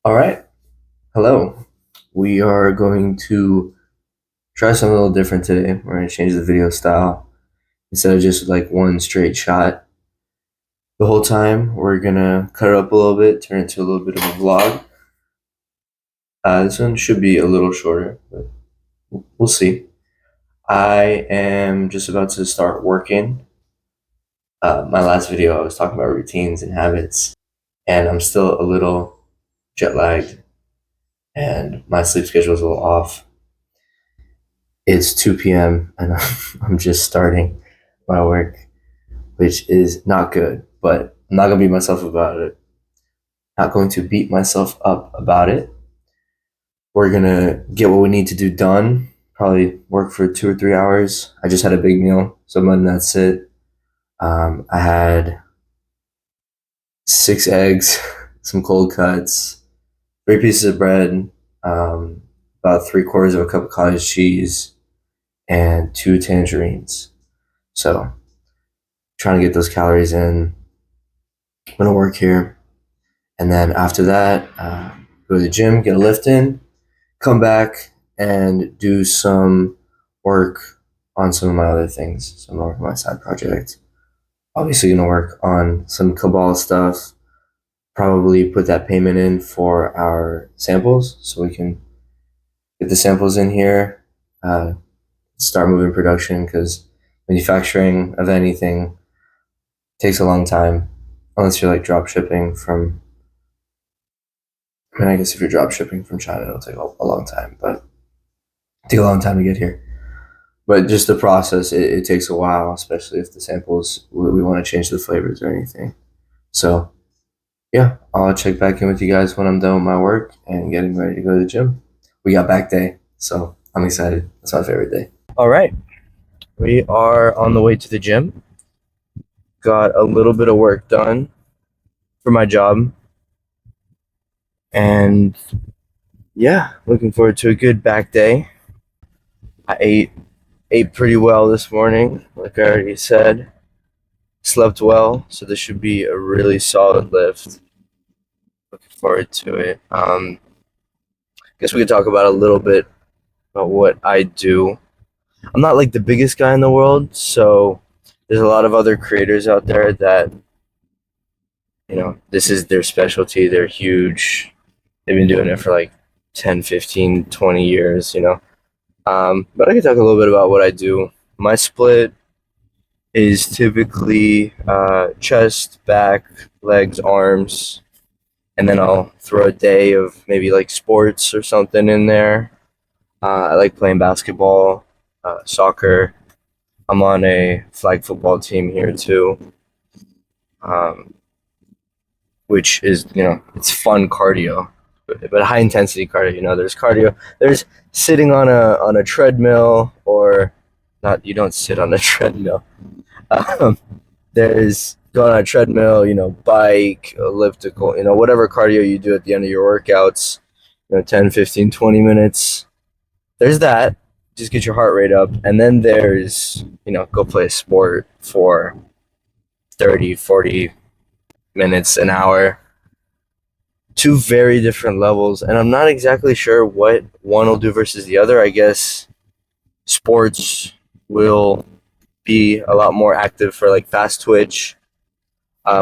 All right. Hello. We are going to try something a little different today. We're going to change the video style. Instead of just like one straight shot the whole time, we're going to cut it up a little bit, turn it into a little bit of a vlog. This one should be a little shorter, but we'll see. I am just about to start working. My last video, I was talking about routines and habits, and I'm still a little jet lagged, and my sleep schedule is a little off. It's 2 p.m. and I'm just starting my work, which is not good, but I'm not going to beat myself about it. Not going to beat myself up about it. We're going to get what we need to do done. Probably work for 2 or 3 hours. I just had a big meal, so then that's it. I had 6 eggs, some cold cuts, 3 pieces of bread, about 3/4 of a cup of cottage cheese, and 2 tangerines. So trying to get those calories in. I'm gonna work here, and then after that, go to the gym, get a lift in, come back and do some work on some of my other things. So I'm working on my side project. Obviously, gonna work on some cabal stuff. Probably put that payment in for our samples, so we can get the samples in here. Start moving production because manufacturing of anything takes a long time, unless you're like drop shipping from. I mean, I guess if you're drop shipping from China, it'll take a long time, but it take a long time to get here. But just the process, it takes a while, especially if the samples we want to change the flavors or anything. So yeah, I'll check back in with you guys when I'm done with my work and getting ready to go to the gym. We got back day, so I'm excited. That's my favorite day. All right, we are on the way to the gym. Got a little bit of work done for my job, and yeah, looking forward to a good back day. I ate pretty well this morning, like I already said. Slept well, so this should be a really solid lift. Looking forward to it. Guess we could talk about a little bit about what I do. I'm not like the biggest guy in the world, so there's a lot of other creators out there that this is their specialty. They're huge. They've been doing it for like 10, 15, 20 years, But I can talk a little bit about what I do. My split is typically chest, back, legs, arms, and then I'll throw a day of maybe like sports or something in there. I like playing basketball, soccer. I'm on a flag football team here too, um, which is it's fun cardio, but high intensity cardio. There's cardio. There's sitting on a treadmill or not. You don't sit on a treadmill. Um, there's going on a treadmill, bike, elliptical, whatever cardio you do at the end of your workouts, 10, 15, 20 minutes. There's that. Just get your heart rate up. And then there's, go play a sport for 30, 40 minutes, an hour. Two very different levels. And I'm not exactly sure what one will do versus the other. I guess sports will be a lot more active for like fast twitch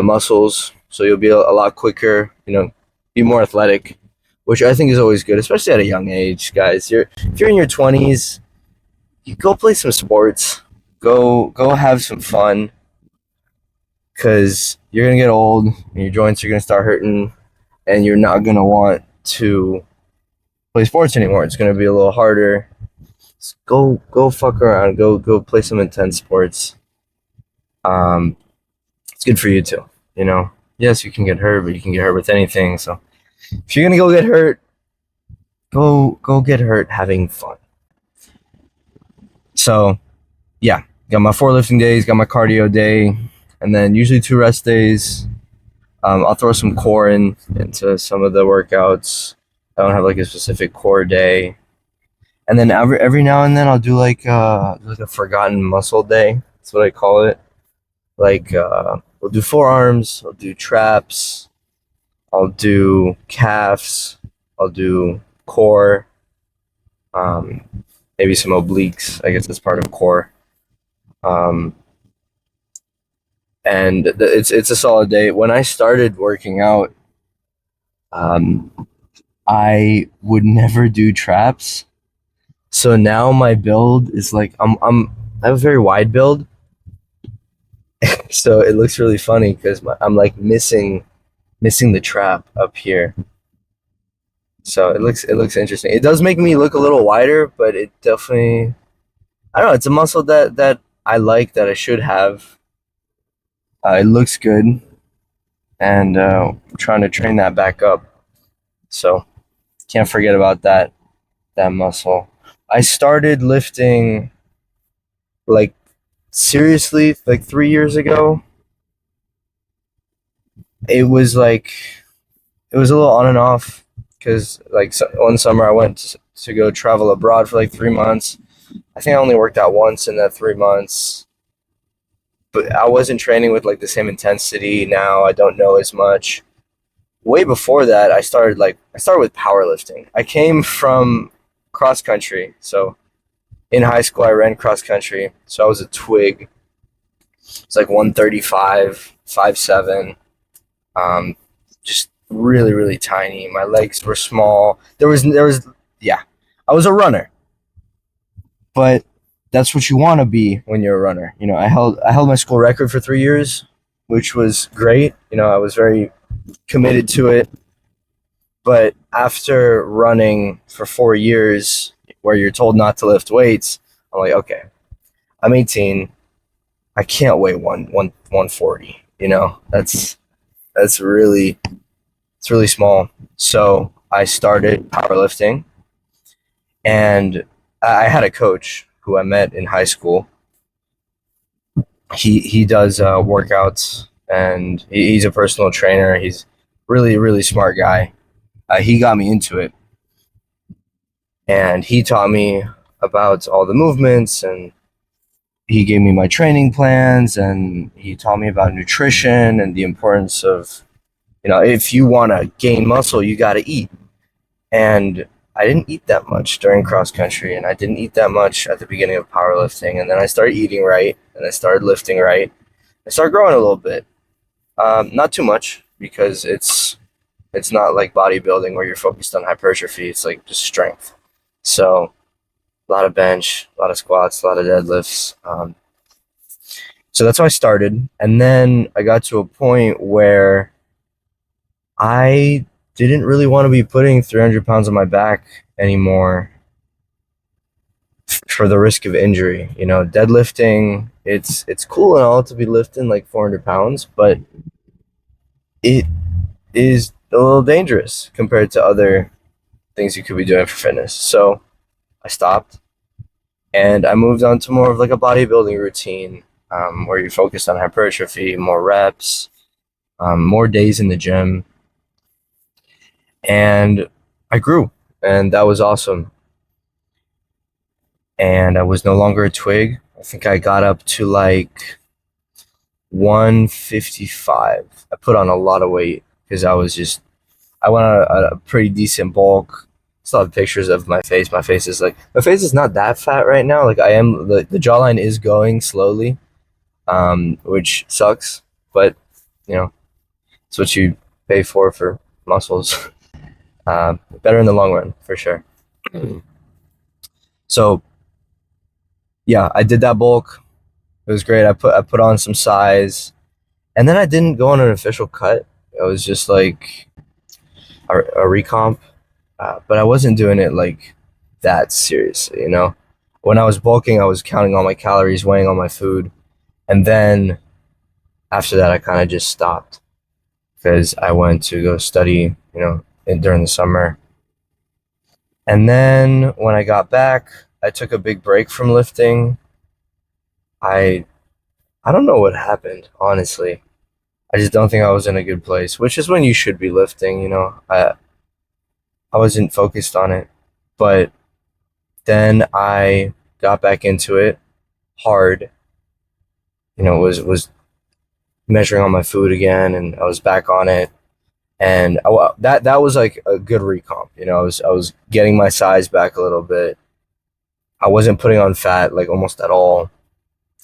muscles, so you'll be a lot quicker, be more athletic, which I think is always good, especially at a young age, guys. If you're in your 20s, you go play some sports, go have some fun, because you're gonna get old and your joints are gonna start hurting, and you're not gonna want to play sports anymore. It's gonna be a little harder. Just go fuck around, go play some intense sports. Um, it's good for you too. Yes, you can get hurt, but you can get hurt with anything. So if you're gonna go get hurt, go get hurt having fun. So yeah, got my 4 lifting days, got my cardio day, and then usually 2 rest days. I'll throw some core into some of the workouts. I don't have like a specific core day, and then every now and then I'll do like a forgotten muscle day. That's what I call it. Like we'll do forearms, I'll do traps, I'll do calves, I'll do core, um, maybe some obliques. I guess that's part of core. Um, and it's a solid day. When I started working out, um, I would never do traps. So now my build is like I have a very wide build, so it looks really funny because I'm like missing the trap up here. So it looks interesting. It does make me look a little wider, but it definitely I don't know. It's a muscle that I like that I should have. It looks good, and I'm trying to train that back up. So can't forget about that muscle. I started lifting like seriously like 3 years ago. It was like it was a little on and off because like one summer I went to go travel abroad for like 3 months. I think I only worked out once in that 3 months, but I wasn't training with like the same intensity. Now I don't know as much. Way before that, I started with powerlifting. I came from cross country, so in high school I ran cross country, so I was a twig. It's like 135, 5'7", um, just really really tiny. My legs were small. There was yeah, I was a runner, but that's what you want to be when you're a runner. I held my school record for 3 years, which was great. I was very committed to it. But after running for 4 years, where you're told not to lift weights, I'm like, okay, I'm 18. I can't weigh 140. That's really it's really small. So I started powerlifting, and I had a coach who I met in high school. He does workouts, and he's a personal trainer. He's really really smart guy. He got me into it, and he taught me about all the movements, and he gave me my training plans, and he taught me about nutrition and the importance of if you want to gain muscle you got to eat. And I didn't eat that much during cross country, and I didn't eat that much at the beginning of powerlifting, and then I started eating right, and I started lifting right. I started growing a little bit, not too much because it's not like bodybuilding where you're focused on hypertrophy. It's like just strength. So a lot of bench, a lot of squats, a lot of deadlifts. So that's how I started. And then I got to a point where I didn't really want to be putting 300 pounds on my back anymore for the risk of injury. Deadlifting, it's cool and all to be lifting like 400 pounds, but it is a little dangerous compared to other things you could be doing for fitness. So I stopped, and I moved on to more of like a bodybuilding routine, where you're focused on hypertrophy, more reps, more days in the gym, and I grew, and that was awesome. And I was no longer a twig. I think I got up to like 155. I put on a lot of weight because I went on a pretty decent bulk. Still have pictures of my face. My face is not that fat right now. Like I am, the jawline is going slowly, which sucks, but you know, it's what you pay for muscles. Better in the long run for sure. So yeah, I did that bulk. It was great. I put on some size, and then I didn't go on an official cut. It was just like a recomp, but I wasn't doing it like that seriously. When I was bulking, I was counting all my calories, weighing all my food, and then after that, I kind of just stopped because I went to go study. During the summer, and then when I got back, I took a big break from lifting. I I don't know what happened, honestly. I just don't think I was in a good place, which is when you should be lifting. I wasn't focused on it, but then I got back into it hard. Was measuring all my food again, and I was back on it. and that was like a good recomp. You know, I was getting my size back a little bit. I wasn't putting on fat like almost at all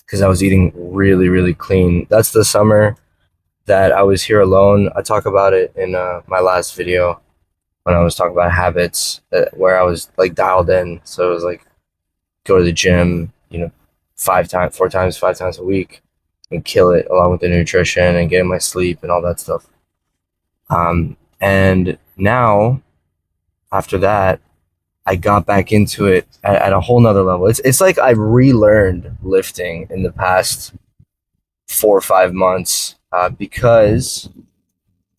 because I was eating really really clean. That's the summer that I was here alone. I talk about it in my last video when I was talking about habits where I was like dialed in. So it was like go to the gym, you know, 5 times, 4 times, 5 times a week, and kill it along with the nutrition and getting my sleep and all that stuff. And now after that, I got back into it at a whole nother level. It's like I relearned lifting in the past 4 or 5 months because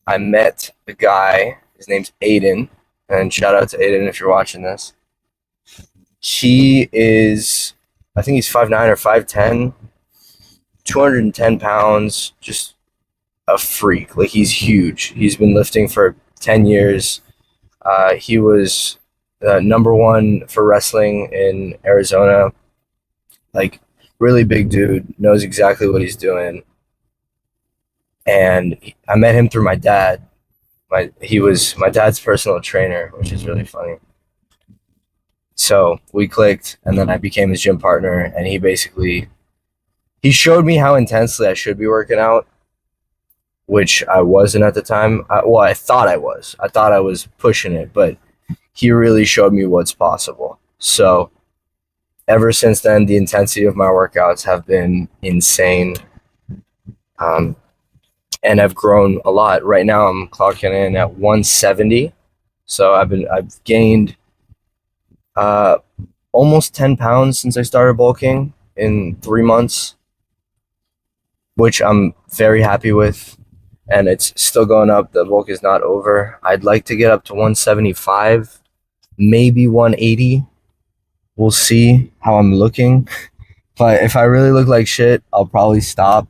I met a guy. His name's Aiden, and shout out to Aiden if you're watching this. He is, I think he's 5'9" or 5'10", 210 pounds, just a freak. Like he's huge. He's been lifting for 10 years. He was number one for wrestling in Arizona. Like really big dude, knows exactly what he's doing. And I met him through my dad. He was my dad's personal trainer, which is really funny. So we clicked, and then I became his gym partner. And he showed me how intensely I should be working out, which I wasn't at the time. I thought I was. I thought I was pushing it, but he really showed me what's possible. So ever since then, the intensity of my workouts have been insane, um, and I've grown a lot. Right now, I'm clocking in at 170. So I've gained uh, almost 10 pounds since I started bulking in 3 months, which I'm very happy with. And it's still going up. The bulk is not over. I'd like to get up to 175, maybe 180. We'll see how I'm looking. But if I really look like shit, I'll probably stop.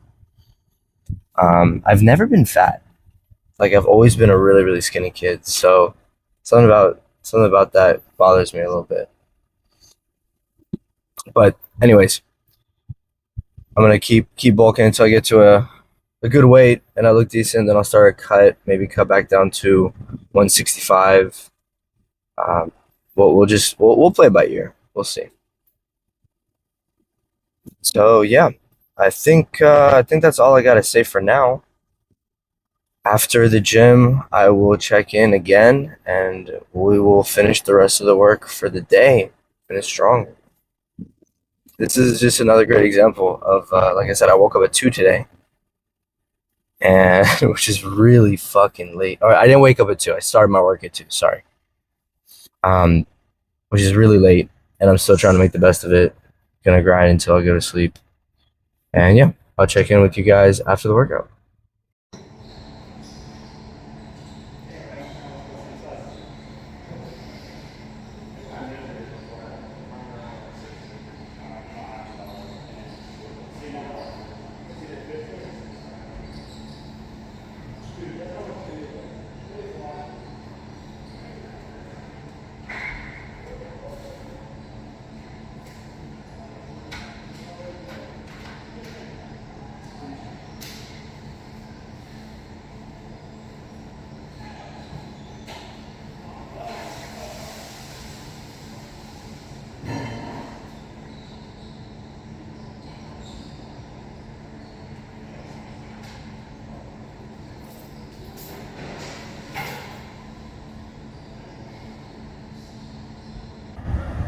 I've never been fat. Like I've always been a really, really skinny kid. So something about that bothers me a little bit. But anyways, I'm gonna keep bulking until I get to a good weight and I look decent. Then I'll start a cut, maybe cut back down to 165. Um, we'll play by ear. We'll see. So yeah, I think that's all I gotta say for now. After the gym, I will check in again, and we will finish the rest of the work for the day. Finish strong. This is just another great example of, like I said, I woke up at 2 today, and which is really fucking late. Or I didn't wake up at 2. I started my work at 2. Sorry. Um, which is really late, and I'm still trying to make the best of it. Gonna grind until I go to sleep. And yeah, I'll check in with you guys after the workout.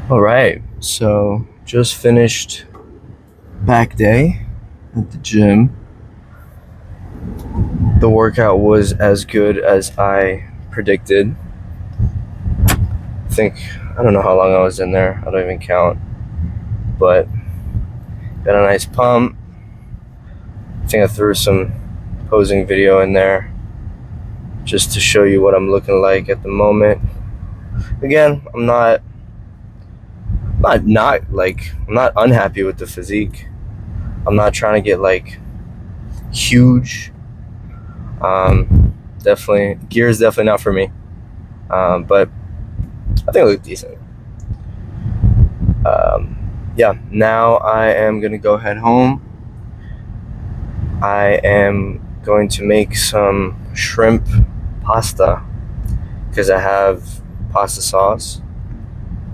All right, so just finished back day at the gym. The workout was as good as I predicted. I don't know how long I was in there. I don't even count. But got a nice pump. I think I threw some posing video in there just to show you what I'm looking like at the moment. Again, I'm not unhappy with the physique. I'm not trying to get like huge. Definitely gear is definitely not for me. But I think I look decent. Yeah, now I am gonna go head home. I am going to make some shrimp pasta because I have pasta sauce,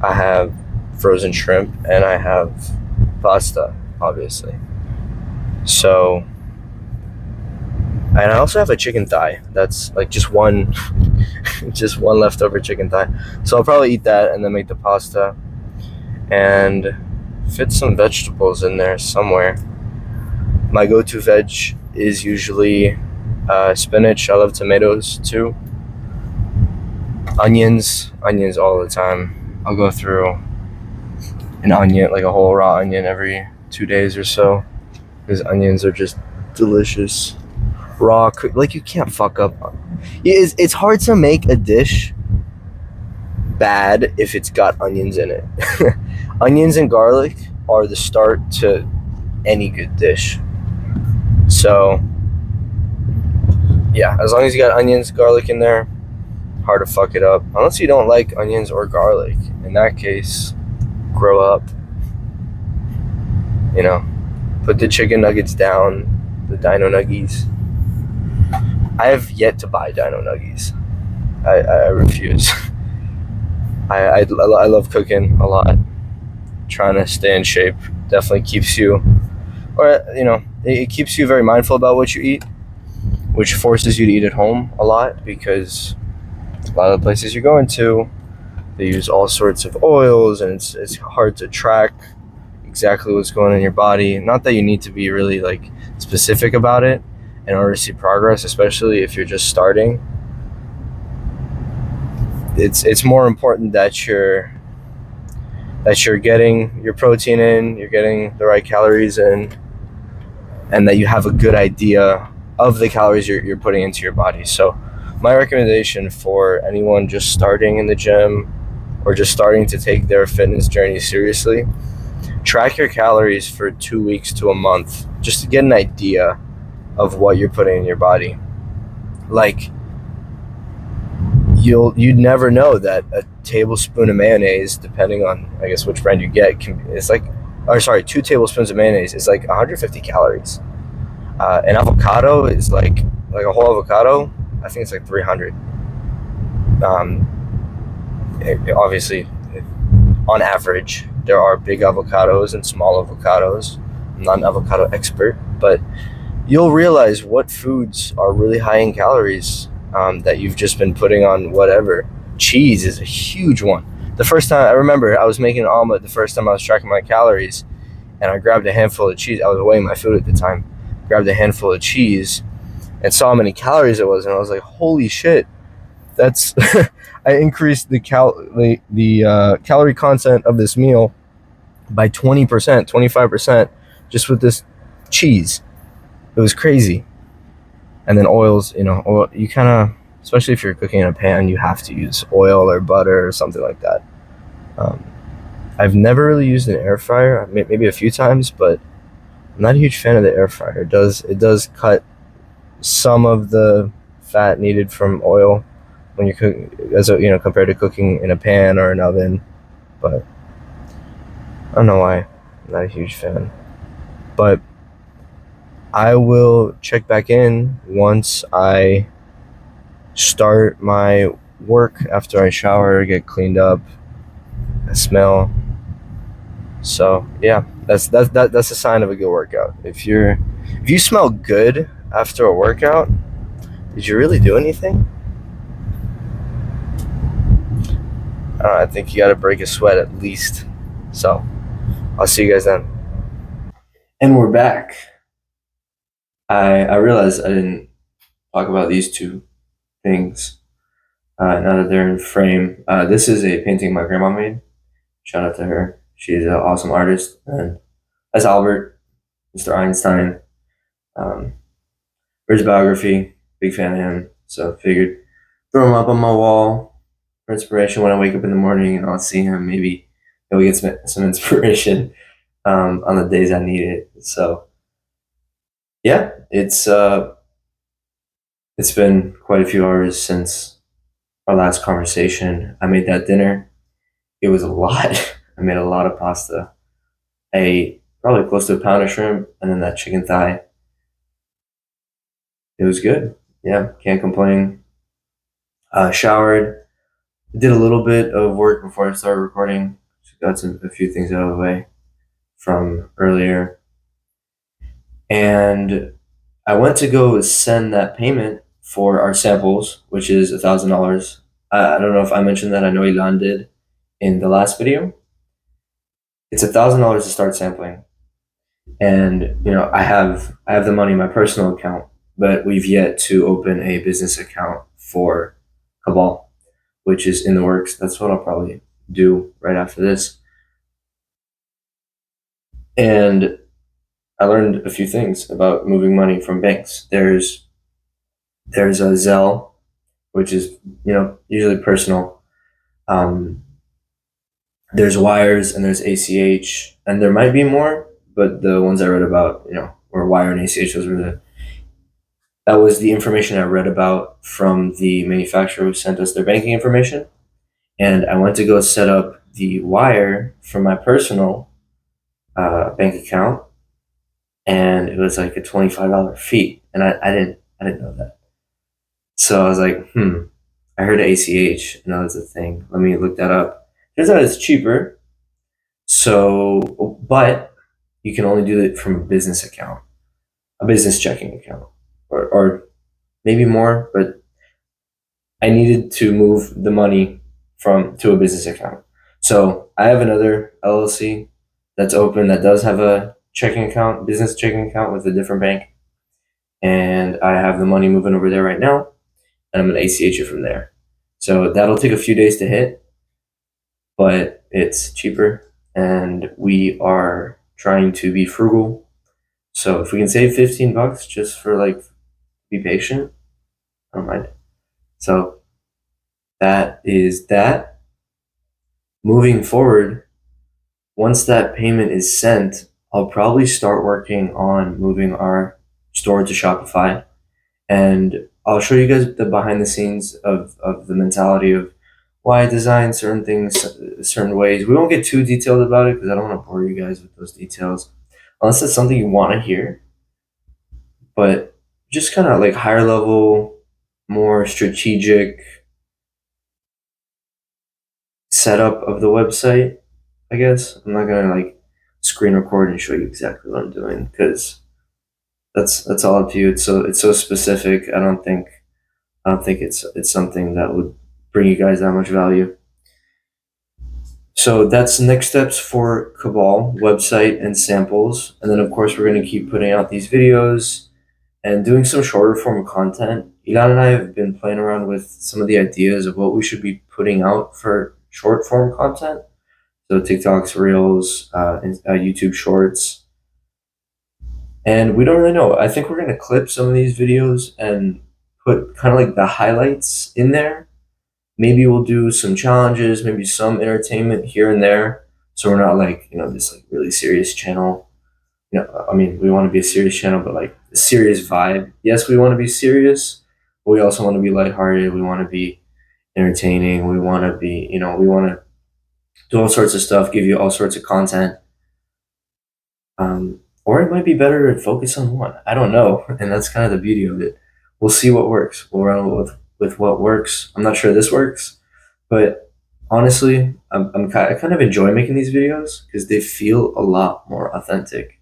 I have frozen shrimp, and I have pasta, obviously. So, and I also have a chicken thigh. That's like just one, just one leftover chicken thigh. So I'll probably eat that and then make the pasta and fit some vegetables in there somewhere. My go-to veg is usually spinach. I love tomatoes too. Onions all the time. I'll go through an onion, like a whole raw onion, every 2 days or so, because onions are just delicious. Raw, like you can't fuck up. It's hard to make a dish bad if it's got onions in it. Onions and garlic are the start to any good dish. So yeah, as long as you got onions, garlic in there, hard to fuck it up. Unless you don't like onions or garlic. In that case, grow up. You know, put the chicken nuggets down, the dino nuggies. I have yet to buy dino nuggies. I refuse. I love cooking a lot. Trying to stay in shape definitely keeps you, or it keeps you very mindful about what you eat, which forces you to eat at home a lot because a lot of the places you're going to, they use all sorts of oils, and it's hard to track exactly what's going on in your body. Not that you need to be really like specific about it in order to see progress, especially if you're just starting. It's more important that you're getting your protein in, you're getting the right calories in, and that you have a good idea of the calories you're putting into your body. So my recommendation for anyone just starting in the gym or just starting to take their fitness journey seriously, track your calories for 2 weeks to a month just to get an idea of what you're putting in your body. Like, you'd never know that a tablespoon of mayonnaise, depending on I guess which brand you get, it's like, or sorry, 2 tablespoons of mayonnaise is like 150 calories. An avocado is like a whole avocado. I think it's like 300. Um, Obviously, on average, there are big avocados and small avocados. I'm not an avocado expert, but you'll realize what foods are really high in calories that you've just been putting on whatever. Cheese is a huge one. The first time I remember I was making an omelet, the first time I was tracking my calories, and I grabbed a handful of cheese. I was weighing my food at the time. Grabbed a handful of cheese and saw how many calories it was, and I was like, "Holy shit!" That's I increased the calorie content of this meal by 20%, 25%, just with this cheese. It was crazy. And then oils, oil, you kind of, especially if you're cooking in a pan, you have to use oil or butter or something like that. Um, I've never really used an air fryer, maybe a few times, but I'm not a huge fan of the air fryer. It does cut some of the fat needed from oil when you're cooking, compared to cooking in a pan or an oven. But I don't know why I'm not a huge fan. But I will check back in once I start my work after I shower, get cleaned up, I smell. So yeah, that's a sign of a good workout. If you smell good after a workout, did you really do anything? I think you got to break a sweat at least. So I'll see you guys then. And we're back. I realized I didn't talk about these two things now that they're in frame. This is a painting my grandma made. Shout out to her. She's an awesome artist. And that's Albert, Mr. Einstein. Read his biography. Big fan of him. So figured throw him up on my wall for inspiration when I wake up in the morning and I'll see him. Maybe he'll get some inspiration on the days I need it. So yeah, it's been quite a few hours since our last conversation. I made that dinner. It was a lot. I made a lot of pasta. I ate probably close to a pound of shrimp and then that chicken thigh. It was good. Yeah, can't complain. Showered, did a little bit of work before I started recording. Just got a few things out of the way from earlier. And I went to go send that payment for our samples, which is $1,000. I don't know if I mentioned that. I know Ilan did in the last video. It's $1,000 to start sampling, and I have the money in my personal account, but we've yet to open a business account for Cabal, which is in the works. That's what I'll probably do right after this. And I learned a few things about moving money from banks. There's a Zelle, which is usually personal. Um, there's wires and there's ACH, and there might be more, but the ones I read about, were wire and ACH. That was the information I read about from the manufacturer who sent us their banking information. And I went to go set up the wire for my personal bank account, and it was like a $25 fee, and I didn't know that. So I was like, I heard ACH, and that was a thing. Let me look that up. Turns out it's cheaper. So, but you can only do it from a business account, a business checking account, or maybe more. But I needed to move the money to a business account. So I have another LLC that's open that does have a checking account, business checking account with a different bank, and I have the money moving over there right now, and I'm gonna ACH it from there. So that'll take a few days to hit, but it's cheaper, and we are trying to be frugal. So if we can save $15 just for be patient, I don't mind. So that is that. Moving forward, once that payment is sent, I'll probably start working on moving our store to Shopify, and I'll show you guys the behind the scenes of the mentality of why I design certain things certain ways. We won't get too detailed about it because I don't want to bore you guys with those details, unless it's something you want to hear. But just kind of higher level, more strategic setup of the website, I guess. I'm not gonna screen record and show you exactly what I'm doing because that's all up to you. It's so specific. I don't think it's something that would bring you guys that much value. So that's next steps for Cabal website and samples, and then of course we're going to keep putting out these videos and doing some shorter form content. Ilan and I have been playing around with some of the ideas of what we should be putting out for short form content. So TikToks, Reels, and, YouTube Shorts. And we don't really know. I think we're going to clip some of these videos and put kind of the highlights in there. Maybe we'll do some challenges, maybe some entertainment here and there. So we're not this really serious channel. I mean, we want to be a serious channel, but a serious vibe. Yes, we want to be serious, but we also want to be lighthearted. We want to be entertaining. We want to be, we want to do all sorts of stuff, give you all sorts of content. Or it might be better to focus on one. I don't know, and that's kind of the beauty of it. We'll see what works. We'll run with what works. I'm not sure this works, but honestly, I kind of enjoy making these videos because they feel a lot more authentic,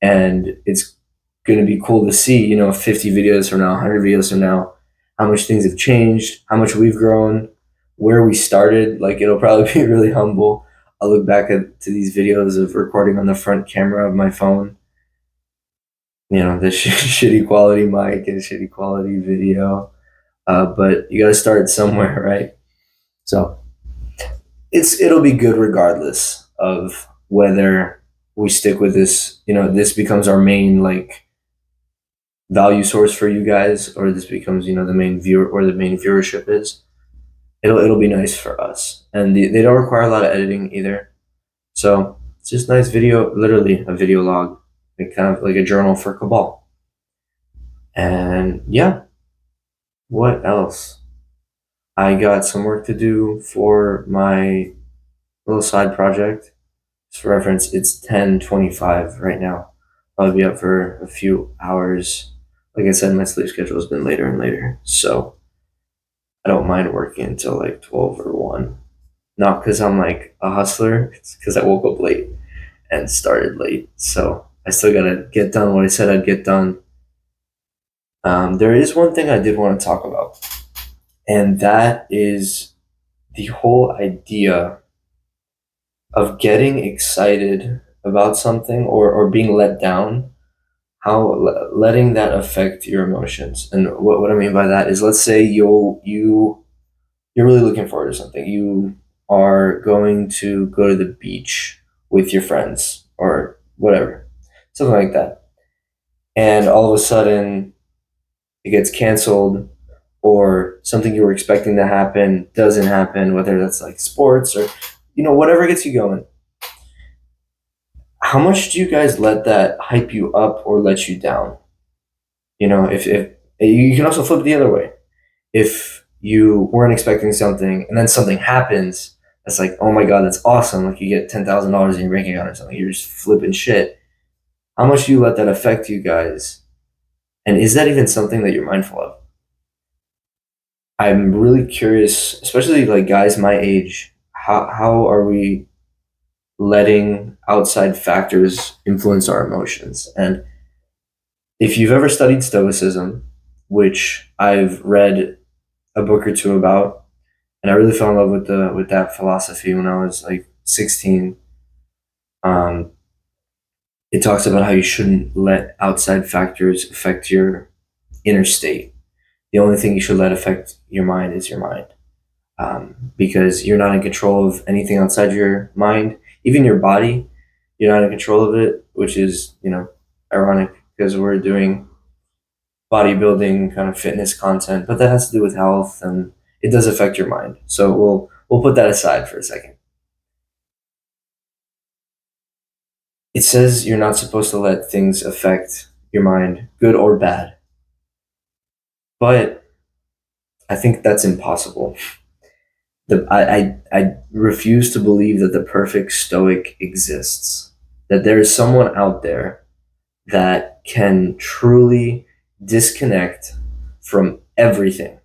and it's going to be cool to see 50 videos from now, 100 videos from now, how much things have changed, how much we've grown, where we started. It'll probably be really humble. I'll look back to these videos of recording on the front camera of my phone, the shitty quality mic and shitty quality video, but you got to start somewhere, right? So it'll be good regardless of whether we stick with this. This becomes our main value source for you guys, or this becomes the main viewer or the main viewership is. It'll be nice for us, and they don't require a lot of editing either. So it's just nice video, literally a video log, kind of like a journal for Cabal. And yeah, what else? I got some work to do for my little side project. Just for reference, it's 10:25 right now. I'll be up for a few hours. Like I said, my sleep schedule has been later and later. So I don't mind working until like 12 or 1. Not because I'm like a hustler, it's because I woke up late and started late. So I still gotta get done what I said I'd get done. There is one thing I did want to talk about, and that is the whole idea of getting excited about something, or being let down, how letting that affect your emotions. And what I mean by that is, let's say you're really looking forward to something. You are going to go to the beach with your friends or whatever, something like that. And all of a sudden it gets canceled, or something you were expecting to happen doesn't happen, whether that's like sports or, whatever gets you going. How much do you guys let that hype you up or let you down? If you can also flip it the other way. If you weren't expecting something and then something happens that's like, oh my God, that's awesome. Like you get $10,000 in your bank account or something, you're just flipping shit. How much do you let that affect you guys? And is that even something that you're mindful of? I'm really curious, especially like guys my age, how are we letting outside factors influence our emotions? And if you've ever studied Stoicism, which I've read a book or two about, and I really fell in love with that philosophy when I was like 16. Um, it talks about how you shouldn't let outside factors affect your inner state. The only thing you should let affect your mind is your mind, because you're not in control of anything outside your mind, even your body. You're not in control of it, which is ironic because we're doing bodybuilding kind of fitness content, but that has to do with health, and it does affect your mind. So we'll put that aside for a second. It says you're not supposed to let things affect your mind, good or bad. But I think that's impossible. I refuse to believe that the perfect stoic exists. That there is someone out there that can truly disconnect from everything,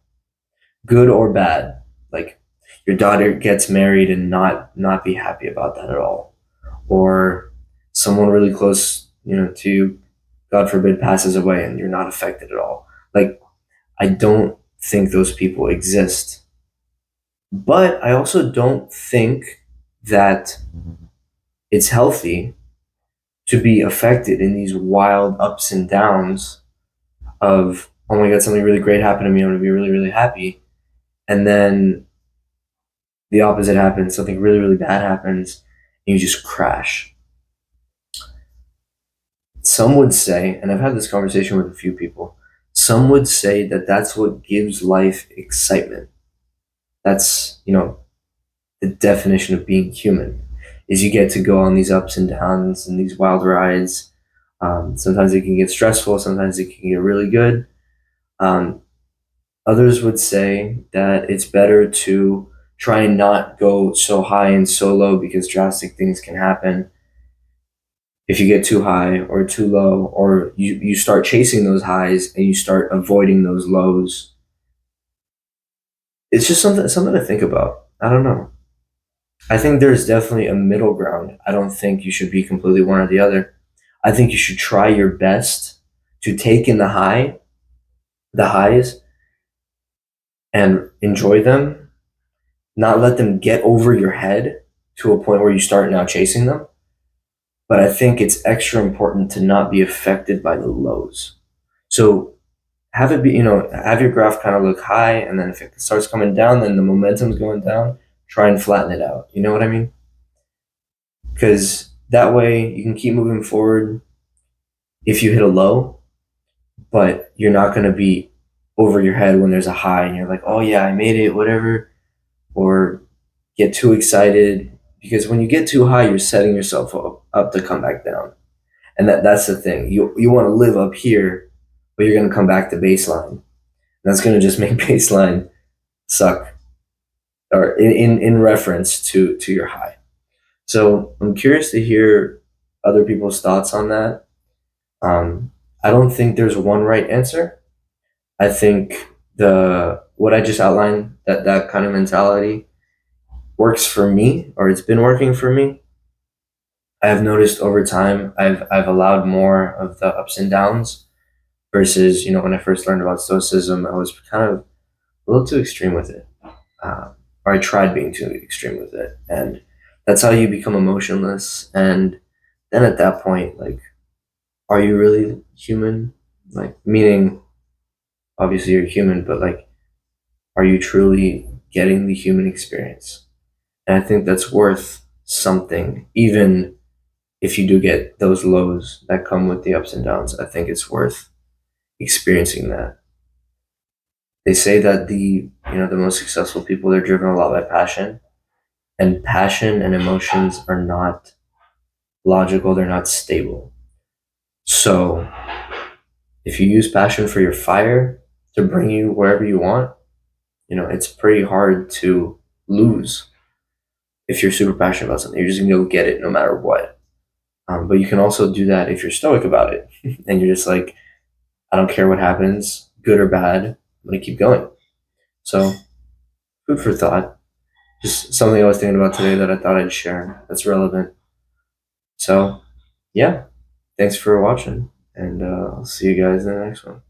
good or bad. Like your daughter gets married and not be happy about that at all, or someone really close, to you, God forbid, passes away and you're not affected at all. Like, I don't think those people exist. But I also don't think that it's healthy to be affected in these wild ups and downs of, oh my God, something really great happened to me. I'm going to be really, really happy. And then the opposite happens. Something really, really bad happens and you just crash. Some would say, and I've had this conversation with a few people, some would say that that's what gives life excitement. That's, the definition of being human, is you get to go on these ups and downs and these wild rides. Sometimes it can get stressful. Sometimes it can get really good. Um, Others would say that it's better to try and not go so high and so low, because drastic things can happen if you get too high or too low, or you start chasing those highs and you start avoiding those lows. It's just something to think about. I don't know. I think there's definitely a middle ground. I don't think you should be completely one or the other. I think you should try your best to take in the highs, and enjoy them, not let them get over your head to a point where you start now chasing them. But I think it's extra important to not be affected by the lows. So have it be, have your graph kind of look high, and then if it starts coming down, then the momentum's going down, try and flatten it out. You know what I mean? Because that way you can keep moving forward if you hit a low, but you're not going to be over your head when there's a high and you're like, oh yeah, I made it, whatever, or get too excited. Because when you get too high, you're setting yourself up to come back down. And that's the thing. You want to live up here, but you're going to come back to baseline. And that's going to just make baseline suck, or in reference to your high. So I'm curious to hear other people's thoughts on that. I don't think there's one right answer. I think what I just outlined, that kind of mentality works for me, or it's been working for me. I have noticed over time I've allowed more of the ups and downs versus, when I first learned about Stoicism, I was kind of a little too extreme with it. Or I tried being too extreme with it. And that's how you become emotionless. And then at that point, like, are you really human? Like, meaning, obviously you're human, but like, are you truly getting the human experience? And I think that's worth something, even if you do get those lows that come with the ups and downs. I think it's worth experiencing that. They say that the most successful people, they're driven a lot by passion, and passion and emotions are not logical, they're not stable. So if you use passion for your fire to bring you wherever you want, it's pretty hard to lose. If you're super passionate about something, you're just gonna go get it no matter what. But you can also do that if you're stoic about it and you're just like, I don't care what happens, good or bad, I'm gonna keep going. So, food for thought. Just something I was thinking about today that I thought I'd share that's relevant. So, yeah, thanks for watching, and I'll see you guys in the next one.